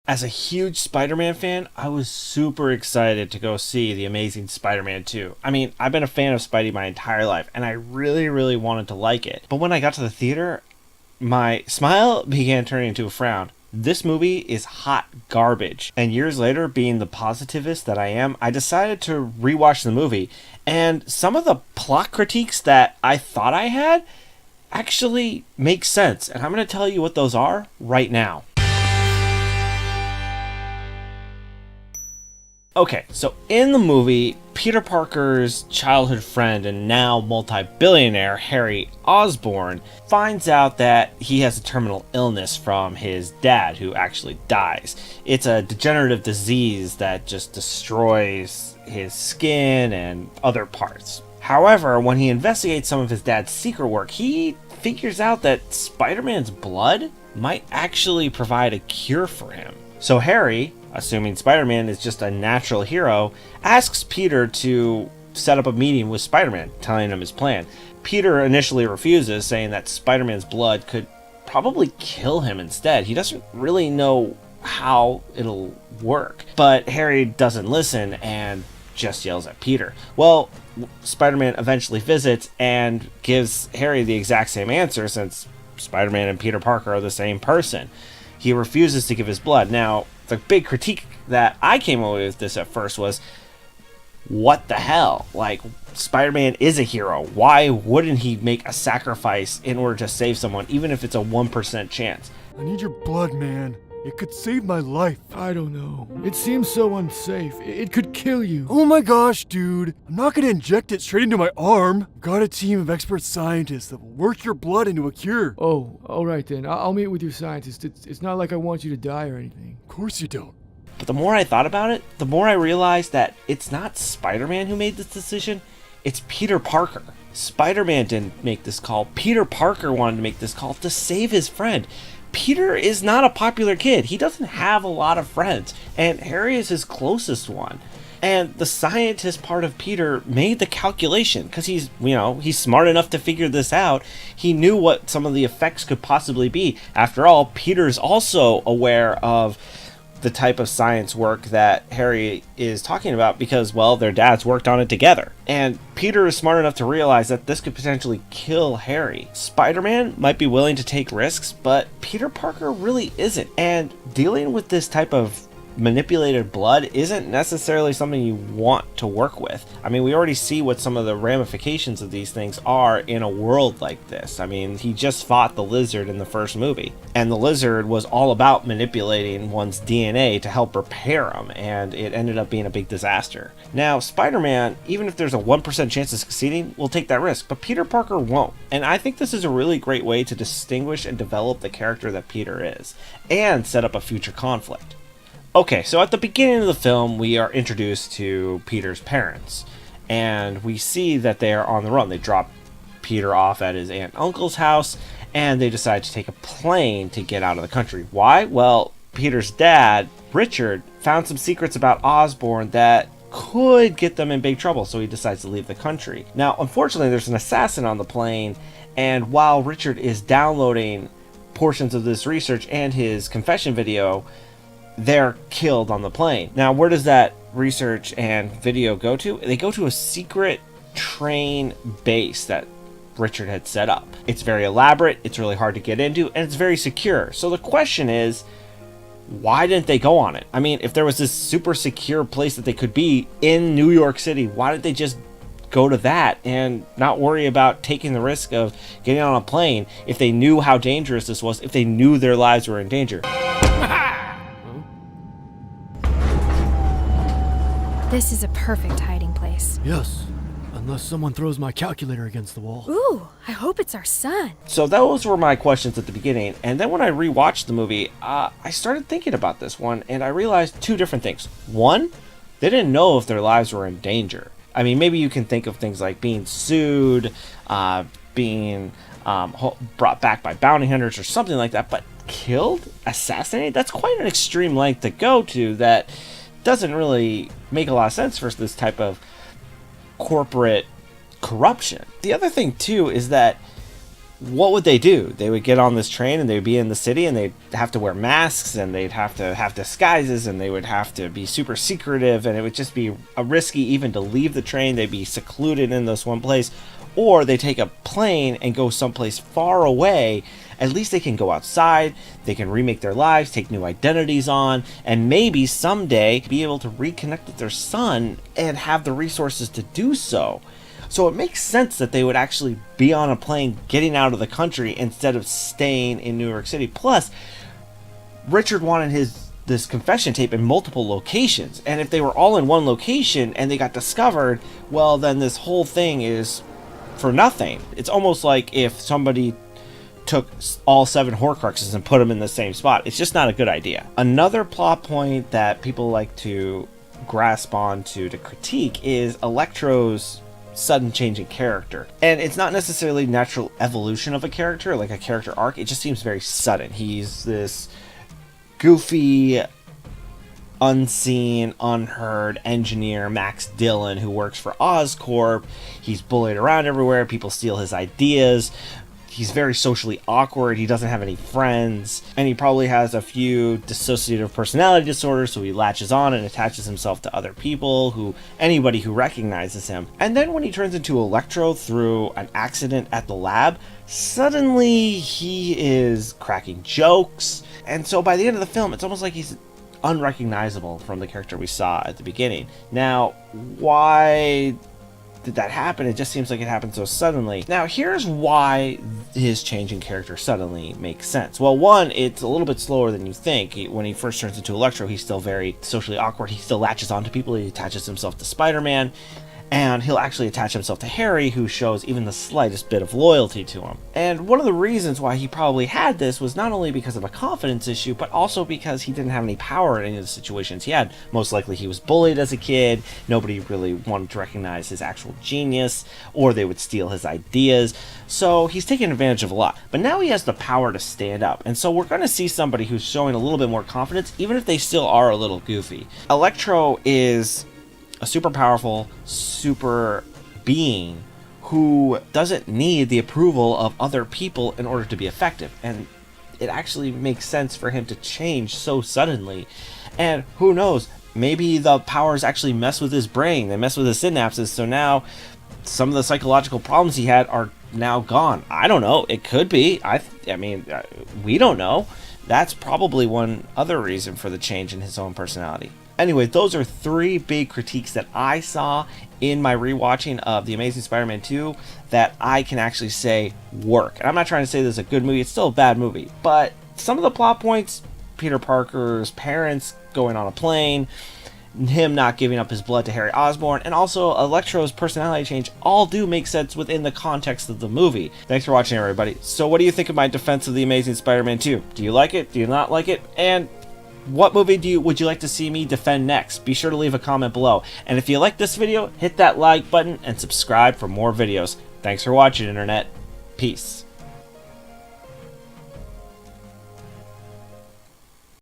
As a huge Spider-Man fan, I was super excited to go see The Amazing Spider-Man 2. I mean, I've been a fan of Spidey my entire life, and I really, really wanted to like it. But when I got to the theater, my smile began turning into a frown. This movie is hot garbage. And years later, being the positivist that I am, I decided to rewatch the movie. And some of the plot critiques that I thought I had actually make sense. And I'm going to tell you what those are right now. Okay, so in the movie, Peter Parker's childhood friend and now multi-billionaire Harry Osborn finds out that he has a terminal illness from his dad, who actually dies. It's a degenerative disease that just destroys his skin and other parts. However, when he investigates some of his dad's secret work, he figures out that Spider-Man's blood might actually provide a cure for him. So Harry, assuming Spider-Man is just a natural hero, asks Peter to set up a meeting with Spider-Man, telling him his plan. Peter initially refuses, saying that Spider-Man's blood could probably kill him instead. He doesn't really know how it'll work. But Harry doesn't listen and just yells at Peter. Well, Spider-Man eventually visits and gives Harry the exact same answer, since Spider-Man and Peter Parker are the same person. He refuses to give his blood. Now, the big critique that I came away with this at first was, what the hell? Like, Spider-Man is a hero. Why wouldn't he make a sacrifice in order to save someone, even if it's a 1% chance? I need your blood, man. It could save my life. I don't know. It seems so unsafe. It could kill you. Oh my gosh, dude. I'm not gonna inject it straight into my arm. I've got a team of expert scientists that will work your blood into a cure. Oh, alright then. I'll meet with your scientist. It's not like I want you to die or anything. Of course you don't. But the more I thought about it, the more I realized that it's not Spider-Man who made this decision, it's Peter Parker. Spider-Man didn't make this call. Peter Parker wanted to make this call to save his friend. Peter is not a popular kid. He doesn't have a lot of friends, and Harry is his closest one. And the scientist part of Peter made the calculation, because he's smart enough to figure this out. He knew what some of the effects could possibly be. After all, Peter's also aware of the type of science work that Harry is talking about because, well, their dads worked on it together. And Peter is smart enough to realize that this could potentially kill Harry. Spider-Man might be willing to take risks, but Peter Parker really isn't. And dealing with this type of manipulated blood isn't necessarily something you want to work with. I mean, we already see what some of the ramifications of these things are in a world like this. I mean, he just fought the Lizard in the first movie, and the Lizard was all about manipulating one's DNA to help repair them, and it ended up being a big disaster. Now, Spider-Man, even if there's a 1% chance of succeeding, will take that risk, but Peter Parker won't. And I think this is a really great way to distinguish and develop the character that Peter is, and set up a future conflict. Okay, so at the beginning of the film, we are introduced to Peter's parents, and we see that they are on the run. They drop Peter off at his aunt and uncle's house, and they decide to take a plane to get out of the country. Why? Well, Peter's dad, Richard, found some secrets about Osborn that could get them in big trouble, so he decides to leave the country. Now, unfortunately, there's an assassin on the plane, and while Richard is downloading portions of this research and his confession video, they're killed on the plane. Now, where does that research and video go to? They go to a secret train base that Richard had set up. It's very elaborate, it's really hard to get into, and it's very secure. So the question is, why didn't they go on it? I mean, if there was this super secure place that they could be in New York City, why didn't they just go to that and not worry about taking the risk of getting on a plane if they knew how dangerous this was, if they knew their lives were in danger? This is a perfect hiding place. Yes, unless someone throws my calculator against the wall. Ooh, I hope it's our son. So those were my questions at the beginning, and then when I rewatched the movie, I started thinking about this one, and I realized two different things. One, they didn't know if their lives were in danger. I mean, maybe you can think of things like being sued, being brought back by bounty hunters or something like that, but killed? Assassinated? That's quite an extreme length to go to that doesn't really make a lot of sense for this type of corporate corruption. The other thing too is that what would they do? They would get on this train and they'd be in the city and they'd have to wear masks and they'd have to have disguises and they would have to be super secretive, and it would just be risky even to leave the train. They'd be secluded in this one place. Or they take a plane and go someplace far away. At least they can go outside, they can remake their lives, take new identities on, and maybe someday be able to reconnect with their son and have the resources to do so. So it makes sense that they would actually be on a plane getting out of the country instead of staying in New York City. Plus, Richard wanted this confession tape in multiple locations, and if they were all in one location and they got discovered, well, then this whole thing is for nothing. It's almost like if somebody took all 7 Horcruxes and put them in the same spot. It's just not a good idea. Another plot point that people like to grasp onto to critique is Electro's sudden change in character. And it's not necessarily natural evolution of a character, like a character arc. It just seems very sudden. He's this goofy, unseen, unheard engineer, Max Dillon, who works for Oscorp. He's bullied around everywhere. People steal his ideas. He's very socially awkward. He doesn't have any friends, and he probably has a few dissociative personality disorders, so he latches on and attaches himself to other people, anybody who recognizes him. And then when he turns into Electro through an accident at the lab, suddenly he is cracking jokes. And so by the end of the film, it's almost like he's unrecognizable from the character we saw at the beginning. Now, why did that happen? It just seems like it happened so suddenly. Now, here's why his change in character suddenly makes sense. Well, one, it's a little bit slower than you think. When he first turns into Electro, he's still very socially awkward. He still latches onto people. He attaches himself to Spider-Man. And he'll actually attach himself to Harry, who shows even the slightest bit of loyalty to him. And one of the reasons why he probably had this was not only because of a confidence issue, but also because he didn't have any power in any of the situations he had. Most likely he was bullied as a kid, nobody really wanted to recognize his actual genius, or they would steal his ideas. So he's taking advantage of a lot. But now he has the power to stand up, and so we're going to see somebody who's showing a little bit more confidence, even if they still are a little goofy. Electro is a super powerful, super being who doesn't need the approval of other people in order to be effective. And it actually makes sense for him to change so suddenly. And who knows, maybe the powers actually mess with his brain. They mess with his synapses. So now some of the psychological problems he had are now gone. I don't know. It could be. I mean, we don't know. That's probably one other reason for the change in his own personality. Anyway, those are 3 big critiques that I saw in my rewatching of The Amazing Spider-Man 2 that I can actually say work. And I'm not trying to say this is a good movie, it's still a bad movie. But some of the plot points, Peter Parker's parents going on a plane, him not giving up his blood to Harry Osborn, and also Electro's personality change all do make sense within the context of the movie. Thanks for watching, everybody. So what do you think of my defense of The Amazing Spider-Man 2? Do you like it? Do you not like it? And what movie would you like to see me defend next? Be sure to leave a comment below. And if you like this video, hit that like button and subscribe for more videos. Thanks for watching, Internet. Peace.